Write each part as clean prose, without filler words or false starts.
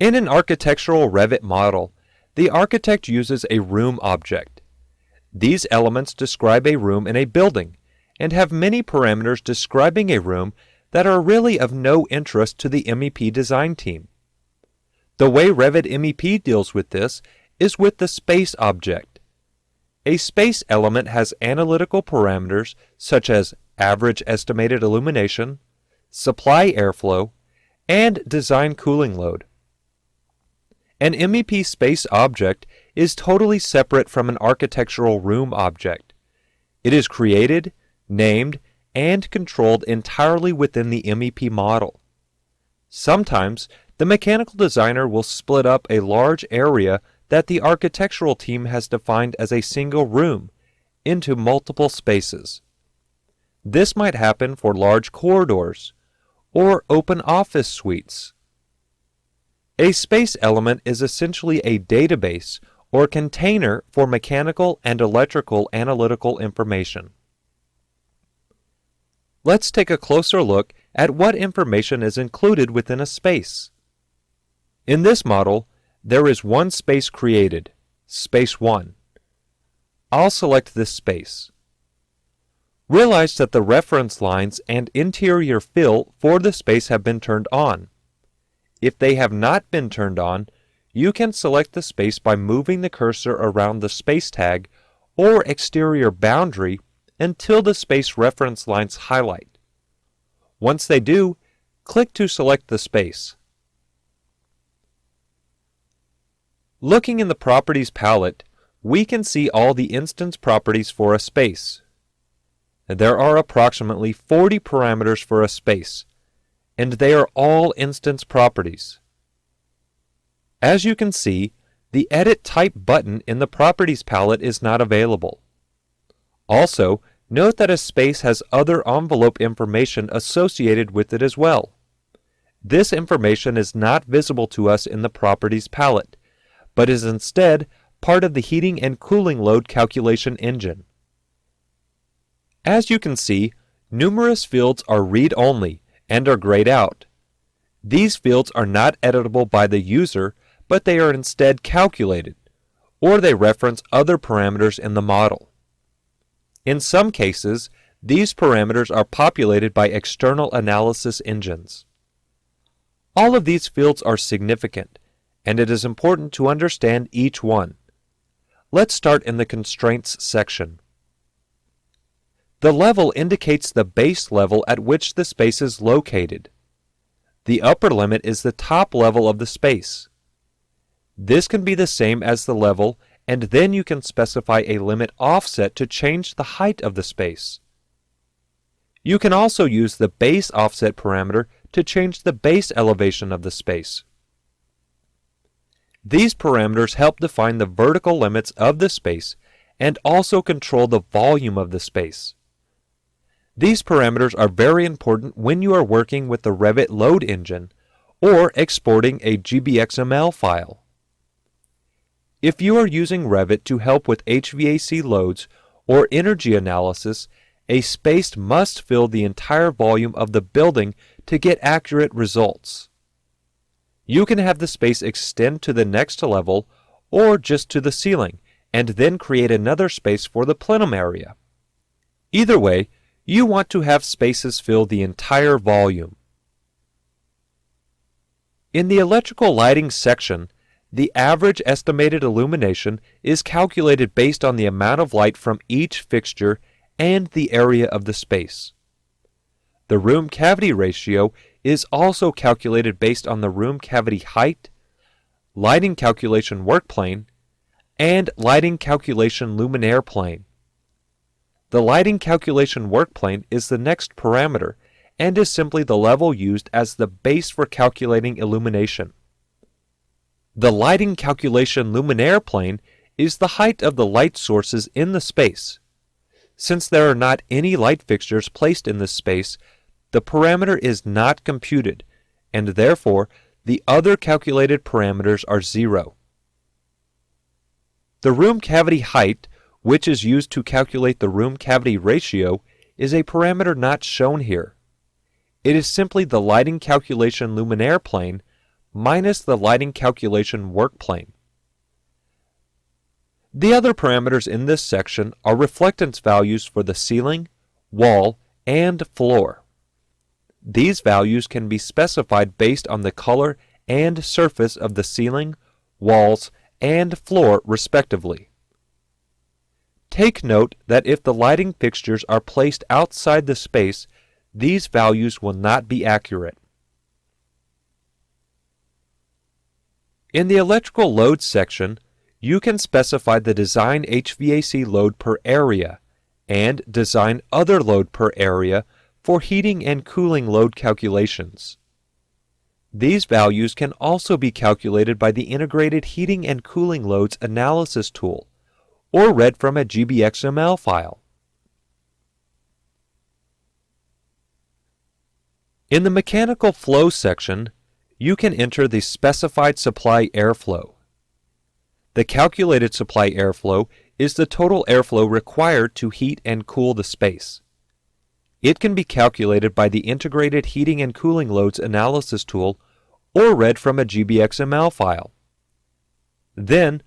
In an architectural Revit model, the architect uses a room object. These elements describe a room in a building and have many parameters describing a room that are really of no interest to the MEP design team. The way Revit MEP deals with this is with the space object. A space element has analytical parameters such as average estimated illumination, supply airflow, and design cooling load. An MEP space object is totally separate from an architectural room object. It is created, named, and controlled entirely within the MEP model. Sometimes, the mechanical designer will split up a large area that the architectural team has defined as a single room into multiple spaces. This might happen for large corridors or open office suites. A space element is essentially a database or container for mechanical and electrical analytical information. Let's take a closer look at what information is included within a space. In this model, there is one space created, Space 1. I'll select this space. Realize that the reference lines and interior fill for the space have been turned on. If they have not been turned on, you can select the space by moving the cursor around the space tag or exterior boundary until the space reference lines highlight. Once they do, click to select the space. Looking in the Properties palette, we can see all the instance properties for a space. There are approximately 40 parameters for a space, and they are all instance properties. As you can see, the Edit Type button in the Properties palette is not available. Also, note that a space has other envelope information associated with it as well. This information is not visible to us in the Properties palette, but is instead part of the heating and cooling load calculation engine. As you can see, numerous fields are read-only and are grayed out. These fields are not editable by the user, but they are instead calculated, or they reference other parameters in the model. In some cases, these parameters are populated by external analysis engines. All of these fields are significant, and it is important to understand each one. Let's start in the Constraints section. The level indicates the base level at which the space is located. The upper limit is the top level of the space. This can be the same as the level, and then you can specify a limit offset to change the height of the space. You can also use the base offset parameter to change the base elevation of the space. These parameters help define the vertical limits of the space and also control the volume of the space. These parameters are very important when you are working with the Revit load engine or exporting a GBXML file. If you are using Revit to help with HVAC loads or energy analysis, a space must fill the entire volume of the building to get accurate results. You can have the space extend to the next level or just to the ceiling, and then create another space for the plenum area. Either way, you want to have spaces fill the entire volume. In the electrical lighting section, the average estimated illumination is calculated based on the amount of light from each fixture and the area of the space. The room cavity ratio is also calculated based on the room cavity height, lighting calculation work plane, and lighting calculation luminaire plane. The lighting calculation work plane is the next parameter and is simply the level used as the base for calculating illumination. The lighting calculation luminaire plane is the height of the light sources in the space. Since there are not any light fixtures placed in this space, the parameter is not computed, and therefore the other calculated parameters are 0. The room cavity height, which is used to calculate the room cavity ratio, is a parameter not shown here. It is simply the lighting calculation luminaire plane minus the lighting calculation work plane. The other parameters in this section are reflectance values for the ceiling, wall, and floor. These values can be specified based on the color and surface of the ceiling, walls, and floor respectively. Take note that if the lighting fixtures are placed outside the space, these values will not be accurate. In the electrical load section, you can specify the design HVAC load per area and design other load per area for heating and cooling load calculations. These values can also be calculated by the Integrated Heating and Cooling Loads Analysis tool or read from a GBXML file. In the mechanical flow section, you can enter the specified supply airflow. The calculated supply airflow is the total airflow required to heat and cool the space. It can be calculated by the Integrated Heating and Cooling Loads Analysis tool or read from a GBXML file. Then,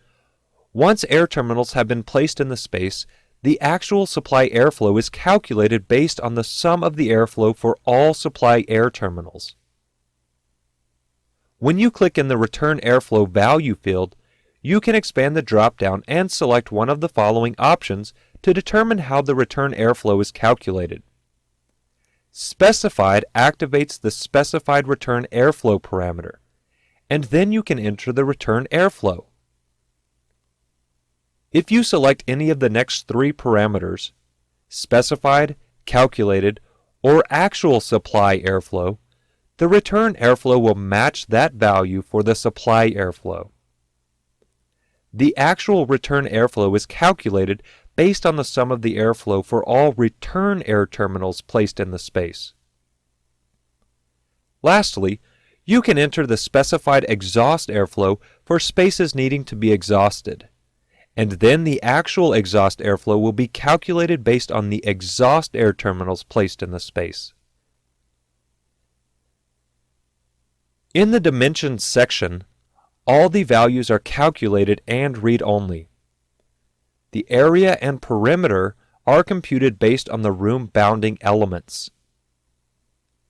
once air terminals have been placed in the space, the actual supply airflow is calculated based on the sum of the airflow for all supply air terminals. When you click in the Return Airflow Value field, you can expand the drop-down and select one of the following options to determine how the return airflow is calculated. Specified activates the specified return airflow parameter, and then you can enter the return airflow. If you select any of the next three parameters, specified, calculated, or actual supply airflow, the return airflow will match that value for the supply airflow. The actual return airflow is calculated based on the sum of the airflow for all return air terminals placed in the space. Lastly, you can enter the specified exhaust airflow for spaces needing to be exhausted, and then the actual exhaust airflow will be calculated based on the exhaust air terminals placed in the space. In the Dimensions section, all the values are calculated and read-only. The area and perimeter are computed based on the room bounding elements.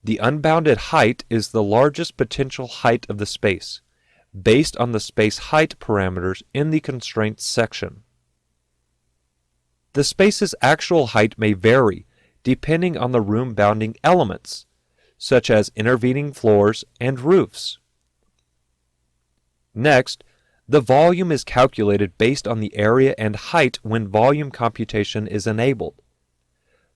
The unbounded height is the largest potential height of the space, based on the space height parameters in the Constraints section. The space's actual height may vary depending on the room bounding elements, such as intervening floors and roofs. Next, the volume is calculated based on the area and height when volume computation is enabled.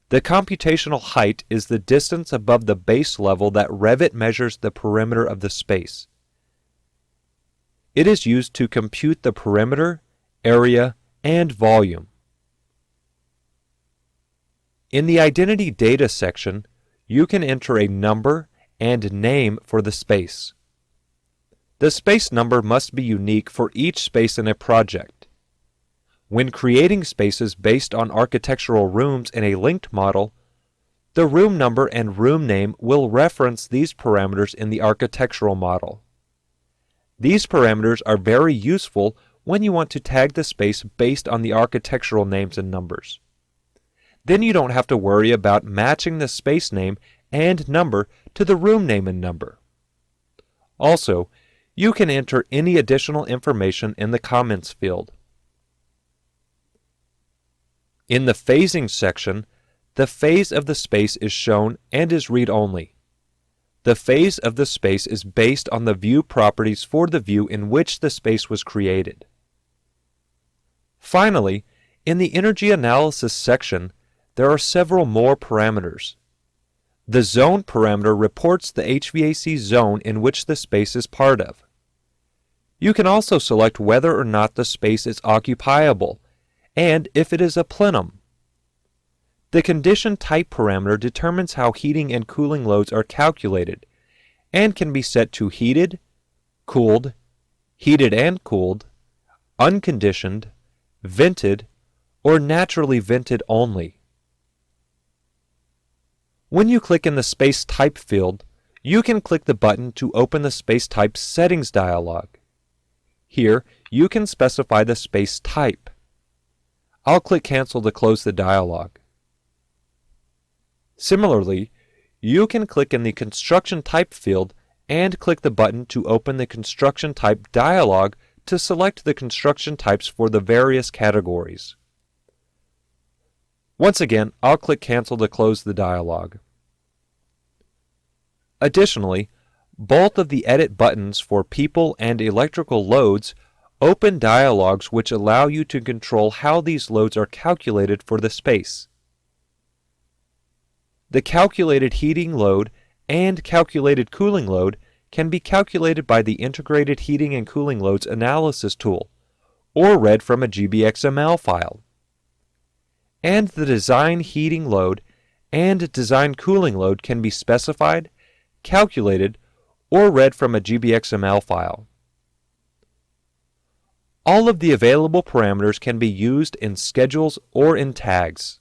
The computational height is the distance above the base level that Revit measures the perimeter of the space. It is used to compute the perimeter, area, and volume. In the Identity Data section, you can enter a number and name for the space. The space number must be unique for each space in a project. When creating spaces based on architectural rooms in a linked model, the room number and room name will reference these parameters in the architectural model. These parameters are very useful when you want to tag the space based on the architectural names and numbers. Then you don't have to worry about matching the space name and number to the room name and number. Also, you can enter any additional information in the comments field. In the phasing section, the phase of the space is shown and is read-only. The phase of the space is based on the view properties for the view in which the space was created. Finally, in the energy analysis section, there are several more parameters. The zone parameter reports the HVAC zone in which the space is part of. You can also select whether or not the space is occupiable, and if it is a plenum. The condition type parameter determines how heating and cooling loads are calculated, and can be set to heated, cooled, heated and cooled, unconditioned, vented, or naturally vented only. When you click in the Space Type field, You can click the button to open the Space Type Settings dialog. Here, you can specify the space type. I'll click Cancel to close the dialog. Similarly, you can click in the Construction Type field and click the button to open the Construction Type dialog to select the construction types for the various categories. Once again, I'll click Cancel to close the dialog. Additionally, both of the edit buttons for people and electrical loads open dialogs which allow you to control how these loads are calculated for the space. The calculated heating load and calculated cooling load can be calculated by the Integrated Heating and Cooling Loads Analysis tool, or read from a GBXML file. And the design heating load and design cooling load can be specified, calculated, or read from a GBXML file. All of the available parameters can be used in schedules or in tags.